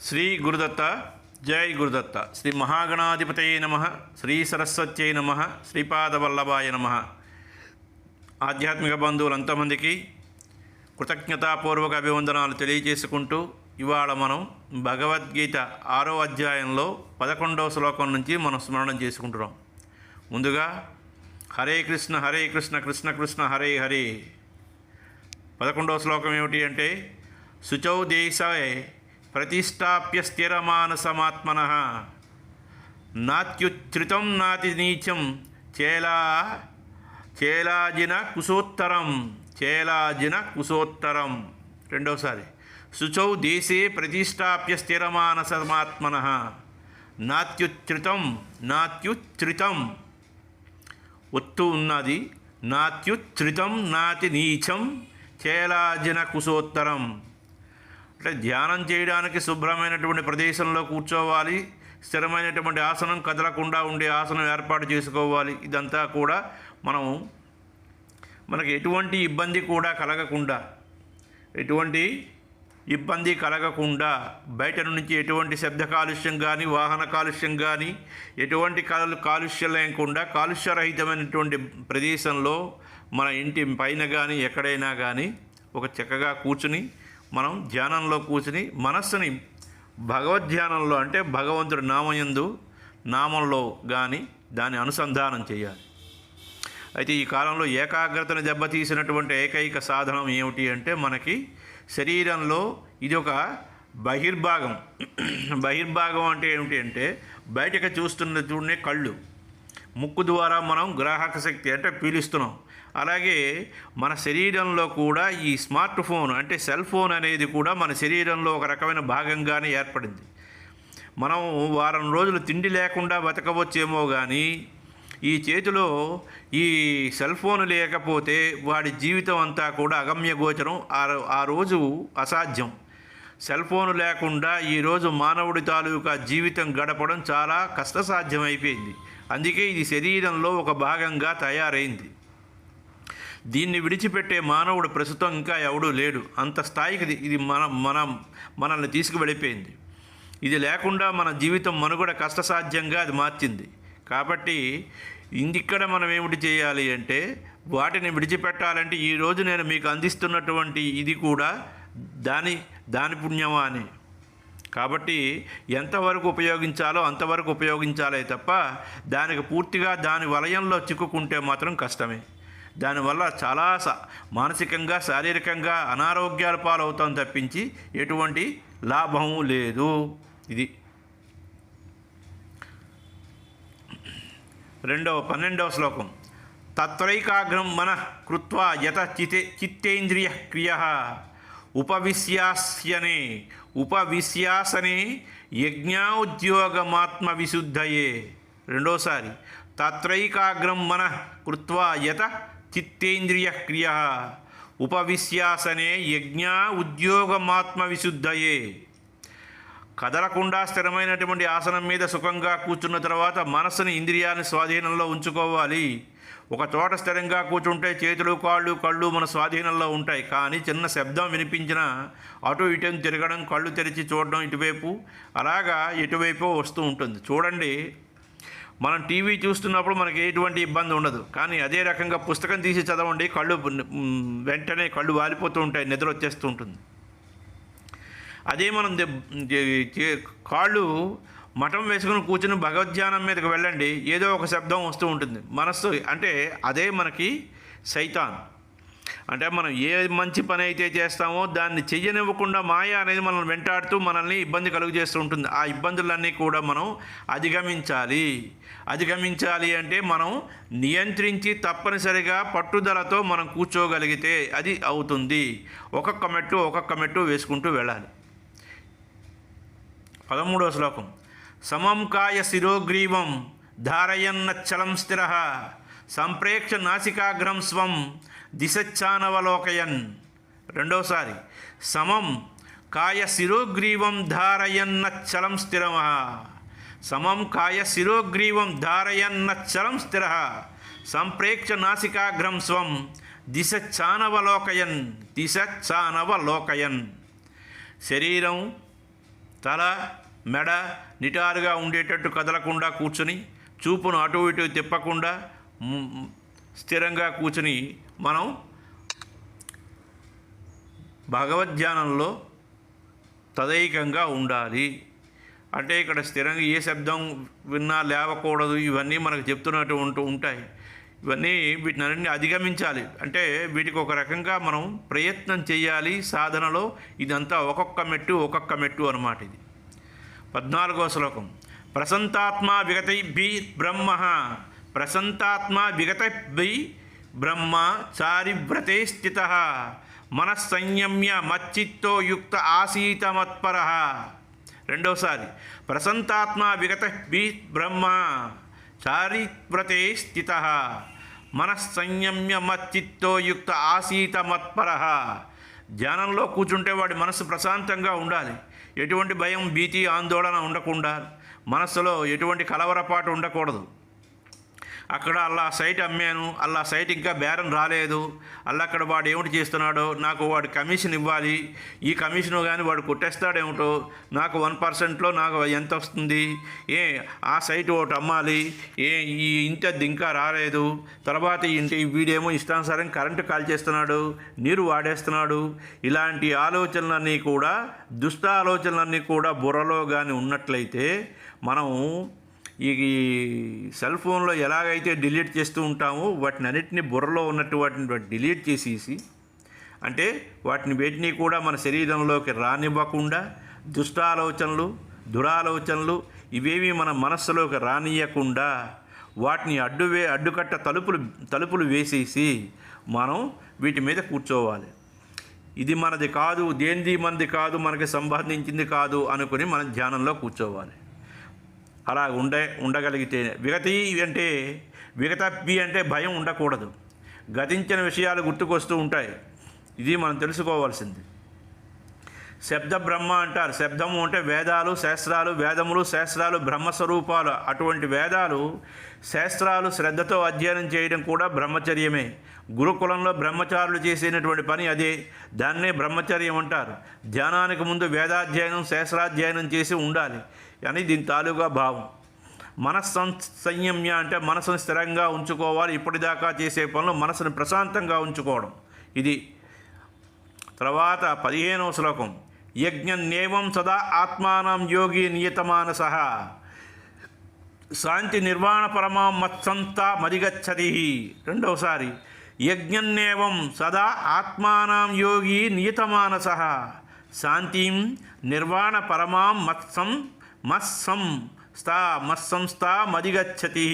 శ్రీ గురుదత్త జై గురుదత్త. శ్రీ మహాగణాధిపతయే నమః. శ్రీ సరస్వత్యై నమః. శ్రీపాదవల్లభాయ నమః. ఆధ్యాత్మిక బంధువులంతమందికి కృతజ్ఞతాపూర్వక అభివందనాలు తెలియజేసుకుంటూ ఇవాళ మనం భగవద్గీత 6వ అధ్యాయంలో 11వ శ్లోకం నుంచి మనం స్మరణం చేసుకుంటున్నాం. ముందుగా హరే కృష్ణ కృష్ణ కృష్ణ హరే హరే. 11వ శ్లోకం ఏమిటి అంటే శుచౌ దేశాయ ప్రతిష్టాప్య స్థిరమానసమాత్మనః నాత్యుచ్ఛ్రితం నాతి నీచం చేలాజిన కుశోత్తరం. రెండవసారి శుచౌ దేశే ప్రతిష్టాప్య స్థిరమానసమాత్మనః నాత్యుచ్ఛ్రితం ఒత్తు ఉన్నది, నాత్యుచ్ఛ్రితం నాతి నీచం చేలాజిన కుశోత్తరం. అంటే ధ్యానం చేయడానికి శుభ్రమైనటువంటి ప్రదేశంలో కూర్చోవాలి, స్థిరమైనటువంటి ఆసనం, కదలకుండా ఉండే ఆసనం ఏర్పాటు చేసుకోవాలి. ఇదంతా కూడా మనకి ఎటువంటి ఇబ్బంది కలగకుండా బయట నుంచి ఎటువంటి శబ్ద కాలుష్యం కానీ, వాహన కాలుష్యం కానీ, ఎటువంటి కాలుష్యం లేకుండా కాలుష్యరహితమైనటువంటి ప్రదేశంలో మన ఇంటి పైన కానీ ఎక్కడైనా కానీ ఒక చక్కగా కూర్చుని మనం ధ్యానంలో కూర్చుని మనస్సుని భగవద్ధ్యానంలో అంటే భగవంతుడి నామంలో కానీ దాన్ని అనుసంధానం చేయాలి. అయితే ఈ కాలంలో ఏకాగ్రతను దెబ్బతీసినటువంటి ఏకైక సాధనం ఏమిటి అంటే మనకి శరీరంలో ఇది ఒక బహిర్భాగం అంటే ఏమిటి అంటే బయటకు చూడనే కళ్ళు, ముక్కు ద్వారా మనం గ్రాహక శక్తి అంటే పీలుస్తున్నాం. అలాగే మన శరీరంలో కూడా ఈ స్మార్ట్ ఫోన్ అంటే సెల్ ఫోన్ అనేది కూడా మన శరీరంలో ఒక రకమైన భాగంగానే ఏర్పడింది. మనం వారం రోజులు తిండి లేకుండా బతకవచ్చేమో కానీ ఈ చేతిలో ఈ సెల్ ఫోన్ లేకపోతే వాడి జీవితం అంతా కూడా అగమ్య గోచరం, ఆ రోజు అసాధ్యం. సెల్ ఫోన్ లేకుండా ఈరోజు మానవుడి తాలూకా జీవితం గడపడం చాలా కష్టసాధ్యమైపోయింది. అందుకే ఇది శరీరంలో ఒక భాగంగా తయారైంది. దీన్ని విడిచిపెట్టే మానవుడు ప్రస్తుతం ఇంకా ఎవడూ లేడు. అంత స్థాయికి ఇది మనల్ని తీసుకువెళ్ళిపోయింది. ఇది లేకుండా మన జీవితం మనుగడ కష్టసాధ్యంగా అది మార్చింది. కాబట్టి ఇక్కడ మనం ఏమిటి చేయాలి అంటే వాటిని విడిచిపెట్టాలంటే ఈరోజు నేను మీకు అందిస్తున్నటువంటి ఇది కూడా దాని పుణ్యమా అని. కాబట్టి ఎంతవరకు ఉపయోగించాలో అంతవరకు ఉపయోగించాలే తప్ప దానికి పూర్తిగా దాని వలయంలో చిక్కుకుంటే మాత్రం కష్టమే. దానివల్ల చాలా మానసికంగా శారీరకంగా అనారోగ్యాల పాలవుతాం తప్పించి ఎటువంటి లాభము లేదు. ఇది 12వ శ్లోకం తత్రైకాగ్రం మనః కృత్వా యత చిత్తేంద్రియ క్రియః ఉపవిశ్యాసనే యజ్ఞోద్యోగమాత్మ విశుద్ధయే. రెండోసారి తత్రైకాగ్రం మనః కృత్వా యత చిత్తేంద్రియ క్రియః ఉపవిశ్యాసనే యజ్ఞ ఉద్యోగమాత్మ విశుద్ధయే. కదలకుండా స్థిరమైనటువంటి ఆసనం మీద సుఖంగా కూర్చున్న తర్వాత మనస్సుని ఇంద్రియాన్ని స్వాధీనంలో ఉంచుకోవాలి. ఒక చోట స్థిరంగా కూర్చుంటే చేతులు కళ్ళు మన స్వాధీనంలో ఉంటాయి. కానీ చిన్న శబ్దం వినిపించినా అటు ఇటు తిరగడం, కళ్ళు తెరిచి చూడడం ఇటువైపు, అలాగా ఎటువైపు వస్తూ ఉంటుంది. చూడండి, మనం టీవీ చూస్తున్నప్పుడు మనకి ఎటువంటి ఇబ్బంది ఉండదు. కానీ అదే రకంగా పుస్తకం తీసి చదవండి, వెంటనే కళ్ళు వాలిపోతూ ఉంటాయి, నిద్ర వచ్చేస్తూ ఉంటుంది. అదే మనం కాళ్ళు మఠం వేసుకుని కూర్చుని భగవద్ధ్యానం మీదకి వెళ్ళండి, ఏదో ఒక శబ్దం వస్తూ ఉంటుంది. మనస్సు అంటే అదే మనకి సైతాన్. అంటే మనం ఏ మంచి పని అయితే చేస్తామో దాన్ని చెయ్యనివ్వకుండా మాయ అనేది మనల్ని వెంటాడుతూ మనల్ని ఇబ్బంది కలుగు చేస్తూ ఉంటుంది. ఆ ఇబ్బందులన్నీ కూడా మనం అధిగమించాలి అంటే మనం నియంత్రించి తప్పనిసరిగా పట్టుదలతో మనం కూర్చోగలిగితే అది అవుతుంది. ఒక్కొక్క మెట్టు వేసుకుంటూ వెళ్ళాలి. 13వ శ్లోకం సమం కాయ శిరోగ్రీవం ధారయన్నచ్చలం స్థిరః సంప్రేక్ష నాసికాగ్రం స్వం దిశచ్చానవలోకయన్. రెండోసారి సమం కాయ శిరోగ్రీవం ధారయన్నచ్చలం స్థిరః సంప్రేక్ష నాసికాగ్రం స్వం దిశచ్చానవలోకయన్. శరీరం తల మెడ నిటారుగా ఉండేటట్టు కదలకుండా కూర్చుని చూపును అటు ఇటు తిప్పకుండా స్థిరంగా కూర్చుని మనం భగవద్ధ్యానంలో తదైకంగా ఉండాలి. అంటే ఇక్కడ స్థిరంగా ఏ శబ్దం విన్నా లేవకూడదు, ఇవన్నీ మనకు చెప్తున్నట్టు ఉంటాయి. ఇవన్నీ వీటిని అధిగమించాలి. అంటే వీటికి ఒక రకంగా మనం ప్రయత్నం చేయాలి సాధనలో. ఇదంతా ఒక్కొక్క మెట్టు అన్నమాట. ఇది 14వ శ్లోకం. ప్రసంతాత్మ విగతైభి బ్రహ్మ ప్రసంతాత్మ విగతైభి బ్రహ్మ చారివ్రతే స్థిత మనస్సంయమ్య మచ్చిత్తో యుక్త ఆసీత మత్పర. రెండోసారి. ప్రసంతాత్మ విగతైభి బ్రహ్మ చారివ్రతే స్థిత మనస్సంయమ్య మచ్చిత్తో యుక్త ఆసీత మత్పర. ధ్యానంలో కూర్చుంటే వాడి మనసు ప్రశాంతంగా ఉండాలి. ఎటువంటి భయం, భీతి, ఆందోళన ఉండకుండా, మనస్సులో ఎటువంటి కలవరపాటు ఉండకూడదు. అక్కడ అలా సైట్ అమ్మాను, అలా సైట్ ఇంకా బేరం రాలేదు, అక్కడ వాడు ఏమిటి చేస్తున్నాడో, నాకు వాడు కమిషన్ ఇవ్వాలి, ఈ కమిషన్ కానీ వాడు కొట్టేస్తాడేమిటో, నాకు 1%లో నాకు ఎంత వస్తుంది, ఆ సైట్ ఒకటి అమ్మాలి, ఈ ఇంటి ఇంకా రాలేదు, తర్వాత ఇంటి వీడేమో ఇష్టానుసారం కరెంటు కాల్ చేస్తున్నాడు, నీరు వాడేస్తున్నాడు. ఇలాంటి ఆలోచనలన్నీ కూడా, దుష్ట ఆలోచనలన్నీ కూడా బుర్రలో కానీ ఉన్నట్లయితే మనం ఈ సెల్ ఫోన్లో ఎలాగైతే డిలీట్ చేస్తూ ఉంటామో వాటిని అన్నిటిని బుర్రలో ఉన్నట్టు వాటిని డిలీట్ చేసేసి, అంటే వేటిని కూడా మన శరీరంలోకి రానివ్వకుండా, దుష్టాలోచనలు, దురాలోచనలు ఇవేవి మన మనస్సులోకి రానియకుండా వాటిని అడ్డుకట్ట తలుపులు వేసేసి మనం వీటి మీద కూర్చోవాలి. ఇది మనది కాదు, దేనిది మనది కాదు, మనకి సంబంధించింది కాదు అనుకుని మనం ధ్యానంలో కూర్చోవాలి. అలా ఉండగలిగితే విగతభి అంటే భయం ఉండకూడదు. గతించిన విషయాలు గుర్తుకొస్తూ ఉంటాయి. ఇది మనం తెలుసుకోవాల్సింది. శబ్ద బ్రహ్మ అంటారు. శబ్దము అంటే వేదాలు, శాస్త్రాలు, వేదములు, శాస్త్రాలు బ్రహ్మస్వరూపాలు. అటువంటి వేదాలు, శాస్త్రాలు శ్రద్ధతో అధ్యయనం చేయడం కూడా బ్రహ్మచర్యమే. గురుకులంలో బ్రహ్మచారులు చేసేటటువంటి పని అదే. దాన్నే బ్రహ్మచర్యం అంటారు. ధ్యానానికి ముందు వేదాధ్యయనం, శాస్త్రాధ్యయనం చేసి ఉండాలి అని దీని తాలూగా భావం. సంయమ్య అంటే మనసును స్థిరంగా ఉంచుకోవాలి. ఇప్పటిదాకా చేసే పనులు మనసును ప్రశాంతంగా ఉంచుకోవడం. ఇది. తర్వాత 15వ శ్లోకం. యజ్ఞన్యేవం సదా ఆత్మానం యోగి నియతమానస శాంతి నిర్వాణ పరమాం మత్సంత మదిగచ్చతి. రెండవసారి. యజ్ఞన్యేవం సదా ఆత్మానం యోగి నియతమానస శాంతిం నిర్వాణ పరమాం మత్సంస్థా మదిగచ్చతి.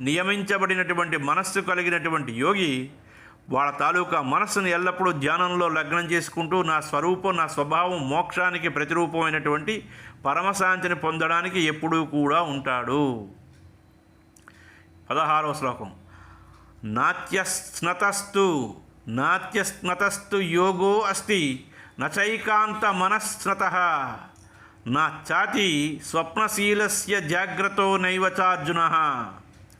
నియమించబడినటువంటి మనస్సు కలిగినటువంటి యోగి వాళ్ళ తాలూకా మనస్సును ఎల్లప్పుడూ ధ్యానంలో లగ్నం చేసుకుంటూ నా స్వరూపం, నా స్వభావం మోక్షానికి ప్రతిరూపమైనటువంటి పరమశాంతిని పొందడానికి ఎప్పుడూ కూడా ఉంటాడు. 16వ శ్లోకం. నాత్యస్నతస్తు యోగో అస్తి నచైకాంత మనస్నతః నాచాతి స్వప్నశీలస్య జాగ్రతో నైవ చార్జునః.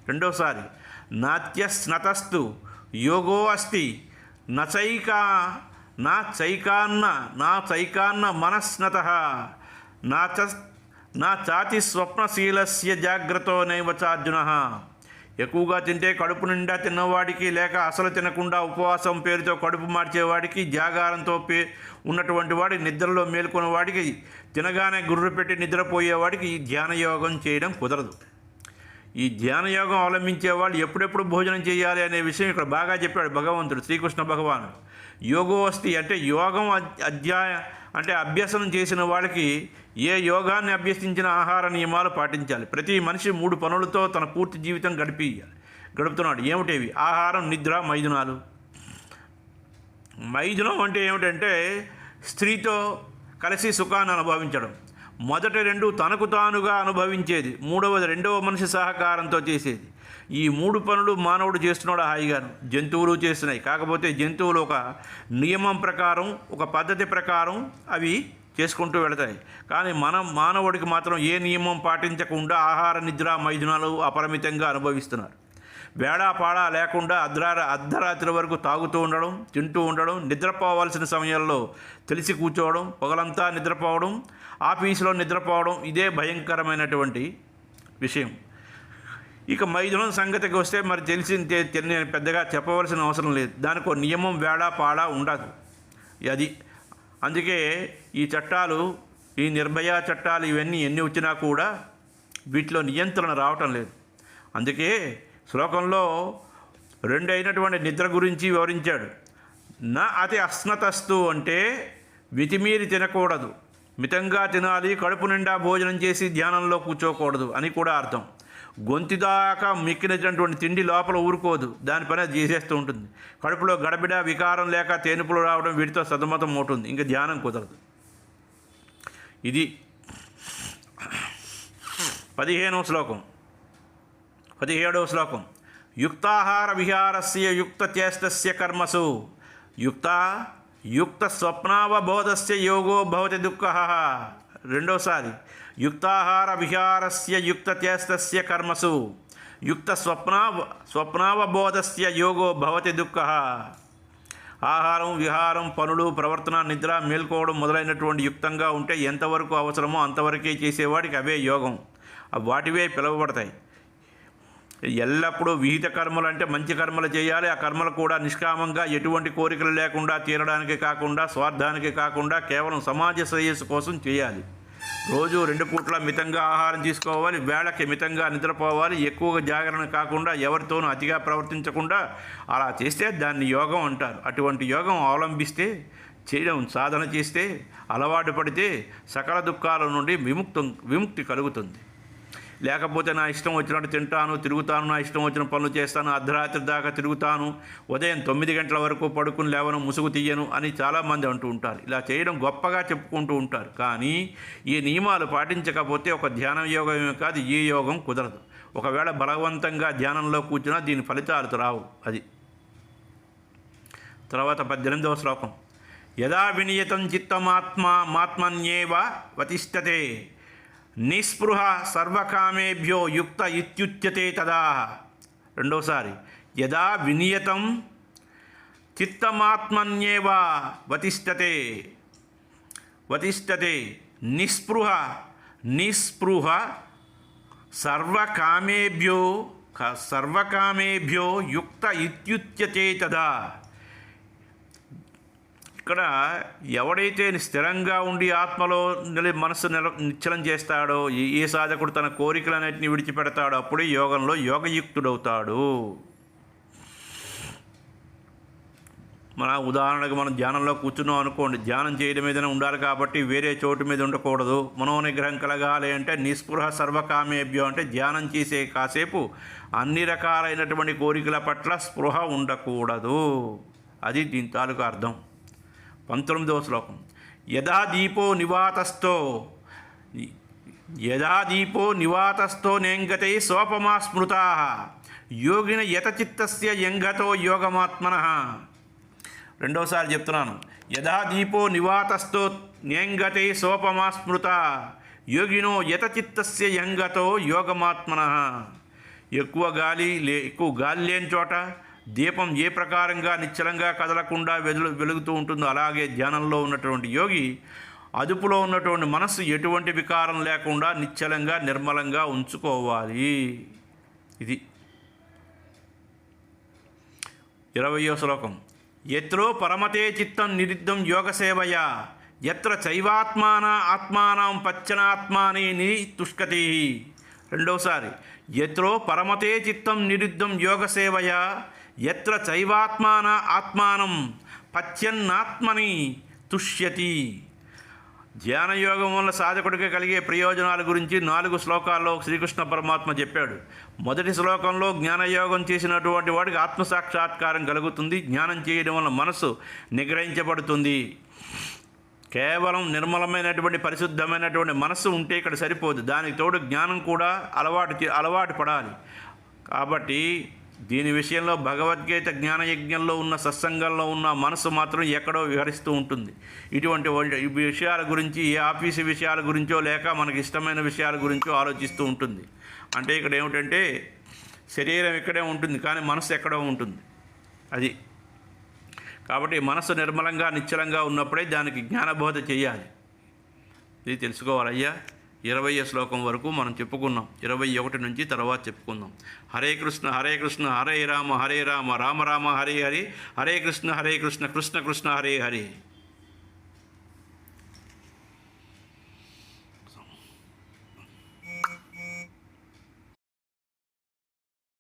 రెండోసారి. నాత్యస్నతస్తు యోగో అస్తి నచైకాన్న మనస్నతః నాచాతి స్వప్నశీలస్య జాగ్రతో నైవ చార్జునః. ఎక్కువగా తింటే కడుపు నిండా తిన్నవాడికి, లేక అసలు తినకుండా ఉపవాసం పేరుతో కడుపు మార్చేవాడికి, జాగారంతో ఉన్నటువంటి వాడికి, నిద్రలో మేల్కొన్న వాడికి, తినగానే గుర్రు పెట్టి నిద్రపోయేవాడికి ఈ ధ్యానయోగం చేయడం కుదరదు. ఈ ధ్యానయోగం అవలంబించే వాళ్ళు ఎప్పుడెప్పుడు భోజనం చేయాలి అనే విషయం ఇక్కడ బాగా చెప్పాడు భగవంతుడు, శ్రీకృష్ణ భగవానుడు. యోగోస్తి అంటే యోగం అభ్యసనం చేసిన వాళ్ళకి ఏ యోగాన్ని అభ్యసించిన ఆహార నియమాలు పాటించాలి. ప్రతి మనిషి 3 పనులతో తన పూర్తి జీవితం గడుపుతున్నాడు. ఏమిటేవి? ఆహారం, నిద్ర, మైథునాలు. మైథునం అంటే ఏమిటంటే స్త్రీతో కలిసి సుఖాన్ని అనుభవించడం. మొదటి 2 తనకు తానుగా అనుభవించేది, మూడవది రెండవ మనిషి సహకారంతో చేసేది. ఈ 3 పనులు మానవుడు చేస్తున్నాడు హాయిగాను. జంతువులు చేస్తున్నాయి. కాకపోతే జంతువులు ఒక నియమం ప్రకారం, ఒక పద్ధతి ప్రకారం అవి చేసుకుంటూ వెళతాయి. కానీ మానవుడికి మాత్రం ఏ నియమం పాటించకుండా ఆహార, నిద్ర, మైథునాలు అపరిమితంగా అనుభవిస్తున్నారు. వేళాపాడా లేకుండా అర్ధరాత్రి వరకు తాగుతూ ఉండడం, తింటూ ఉండడం, నిద్రపోవాల్సిన సమయంలో తెలిసి కూర్చోవడం, పగలంతా నిద్రపోవడం, ఆఫీసులో నిద్రపోవడం, ఇదే భయంకరమైనటువంటి విషయం. ఇక మైథునం సంగతికి వస్తే మరి నేను పెద్దగా చెప్పవలసిన అవసరం లేదు. దానికి ఒక నియమం వేళాపాడా ఉండదు. అది అందుకే ఈ చట్టాలు, ఈ నిర్భయ చట్టాలు ఇవన్నీ ఎన్ని వచ్చినా కూడా వీటిలో నియంత్రణ రావటం లేదు. అందుకే శ్లోకంలో 2 అయినటువంటి నిద్ర గురించి వివరించాడు. నా అతి అస్నతస్తు అంటే మితిమీరి తినకూడదు, మితంగా తినాలి, కడుపు నిండా భోజనం చేసి ధ్యానంలో కూర్చోకూడదు అని కూడా అర్థం. గొంతుదాకా మిక్కినటువంటి తిండి లోపల ఊరుకోదు, దాని పని అది చేసేస్తూ ఉంటుంది. కడుపులో గడబిడ వికారం లేక తేనుపులు రావడం, వీటితో సతమతం అవుతుంది, ఇంకా ధ్యానం కుదరదు. ఇది 15వ శ్లోకం. 17వ శ్లోకం. యుక్తాహార విహారస్య యుక్తచేష్టస్య కర్మసు యుక్త స్వప్నావబోధస్య యోగో భవతి దుఃఖః. రెండోసారి యుక్తాహార విహారస్య యుక్తచేష్టస్య కర్మసు యుక్త స్వప్నావబోధస్య యోగో భవతి దుఃఖః. ఆహారం, విహారం, పనులు, ప్రవర్తన, నిద్ర, మేల్కోవడం మొదలైనటువంటి యుక్తంగా ఉంటే ఎంతవరకు అవసరమో అంతవరకే చేసేవాడికి అవే యోగం, వాటివే పిలువబడతాయి. ఎల్లప్పుడూ విహిత కర్మలు అంటే మంచి కర్మలు చేయాలి. ఆ కర్మలు కూడా నిష్కామంగా, ఎటువంటి కోరికలు లేకుండా, తీరడానికి కాకుండా, స్వార్థానికి కాకుండా, కేవలం సమాజ శ్రేయస్సు కోసం చేయాలి. రోజు 2 పూట్ల మితంగా ఆహారం తీసుకోవాలి, వేళకి మితంగా నిద్రపోవాలి, ఎక్కువగా జాగరణ కాకుండా, ఎవరితోనూ అతిగా ప్రవర్తించకుండా అలా చేస్తే దాన్ని యోగం అంటారు. అటువంటి యోగం అవలంబిస్తే, చేయడం సాధన చేస్తే, అలవాటు పడితే సకల దుఃఖాల నుండి విముక్తి కలుగుతుంది. లేకపోతే నా ఇష్టం వచ్చినట్టు తింటాను, తిరుగుతాను, నా ఇష్టం వచ్చిన పనులు చేస్తాను, అర్ధరాత్రి దాకా తిరుగుతాను, ఉదయం 9 గంటల వరకు పడుకుని లేవను, ముసుగు తీయను అని చాలామంది అంటూ ఉంటారు. ఇలా చేయడం గొప్పగా చెప్పుకుంటూ ఉంటారు. కానీ ఈ నియమాలు పాటించకపోతే ఒక ధ్యాన యోగమే కాదు, ఈ యోగం కుదరదు. ఒకవేళ బలవంతంగా ధ్యానంలో కూర్చున్నా దీని ఫలితాలు రావు. అది తర్వాత 18వ శ్లోకం. యదా వినియతం చిత్తమాత్మన్యేవ వతిష్టతే నిస్పృహ సర్వకామేభ్యో యుక్త ఇత్యుచ్యతే తదా. రెండోసారి యదా వినియతం చిత్తమాత్మన్యేవ వతిష్టతే నిస్పృహ సర్వకామేభ్యో యుక్త ఇత్యుచ్యతే తదా. ఇక్కడ ఎవడైతే స్థిరంగా ఉండి ఆత్మలో మనసు నిశ్చలం చేస్తాడో, ఏ సాధకుడు తన కోరికలన్నింటినీ విడిచిపెడతాడో అప్పుడే యోగంలో యోగయుక్తుడవుతాడు. ఉదాహరణకు మనం ధ్యానంలో కూర్చున్నాం అనుకోండి, ధ్యానం చేయడం మీదనే ఉండాలి కాబట్టి వేరే చోటు మీద ఉండకూడదు. మనోనిగ్రహం కలగాలి అంటే నిస్పృహ సర్వకామేభ్యో అంటే ధ్యానం చేసే కాసేపు అన్ని రకాలైనటువంటి కోరికల పట్ల స్పృహ ఉండకూడదు. అది దీని తాలూకు అర్థం. 19వ శ్లోకం. యదా దీపో నివాతస్థో నేంగతై సోపమా స్మృతా యోగిన యతచిత్తస్య యంగతో యోగమాత్మనః. రెండోసారి చెప్తున్నాను. యదా దీపో నివాతస్థో నేంగతై సోపమా స్మృతా యోగినో యతచిత్తస్య యంగతో యోగమాత్మనః. ఎక్కువ గాలి లేని చోట దీపం ఏ ప్రకారంగా నిశ్చలంగా కదలకుండా వెలుగుతూ ఉంటుందో అలాగే ధ్యానంలో ఉన్నటువంటి యోగి అదుపులో ఉన్నటువంటి మనస్సు ఎటువంటి వికారం లేకుండా నిశ్చలంగా నిర్మలంగా ఉంచుకోవాలి. ఇది 20వ శ్లోకం. ఎత్రో పరమతే చిత్తం నిరుద్ధం యోగసేవయా ఎత్ర చైవాత్మానం పచ్చనాత్మాని నితుష్కతి. రెండోసారి. ఎత్రో పరమతే చిత్తం నిరుద్ధం యోగసేవయా ఎత్ర ఆత్మానం పశ్యన్నాత్మని తుష్యతి. ధ్యానయోగం వల్ల సాధకుడికి కలిగే ప్రయోజనాల గురించి 4 శ్లోకాల్లో శ్రీకృష్ణ పరమాత్మ చెప్పాడు. మొదటి శ్లోకంలో జ్ఞానయోగం చేసినటువంటి వాడికి ఆత్మసాక్షాత్కారం కలుగుతుంది. జ్ఞానం చేయడం వల్ల మనసు నిగ్రహించబడుతుంది. కేవలం నిర్మలమైనటువంటి పరిశుద్ధమైనటువంటి మనస్సు ఉంటే ఇక్కడ సరిపోదు, దానికి తోడు జ్ఞానం కూడా అలవాటు పడాలి. కాబట్టి దీని విషయంలో భగవద్గీత జ్ఞానయజ్ఞంలో ఉన్న సత్సంగంలో ఉన్న మనసు మాత్రం ఎక్కడో విహరిస్తూ ఉంటుంది. ఇటువంటి విషయాల గురించి, ఏ ఆఫీసు విషయాల గురించో లేక మనకి ఇష్టమైన విషయాల గురించో ఆలోచిస్తూ ఉంటుంది. అంటే ఇక్కడ ఏమిటంటే శరీరం ఇక్కడే ఉంటుంది కానీ మనసు ఎక్కడో ఉంటుంది. అది కాబట్టి మనసు నిర్మలంగా నిశ్చలంగా ఉన్నప్పుడే దానికి జ్ఞానబోధ చేయాలి. ఇది తెలుసుకోవాలి అయ్యా. 20వ శ్లోకం వరకు మనం చెప్పుకున్నాం. 21 నుంచి తర్వాత చెప్పుకుందాం. హరే కృష్ణ హరే కృష్ణ హరే రామ రామ రామ హరే హరే, హరే కృష్ణ కృష్ణ కృష్ణ హరే హరే.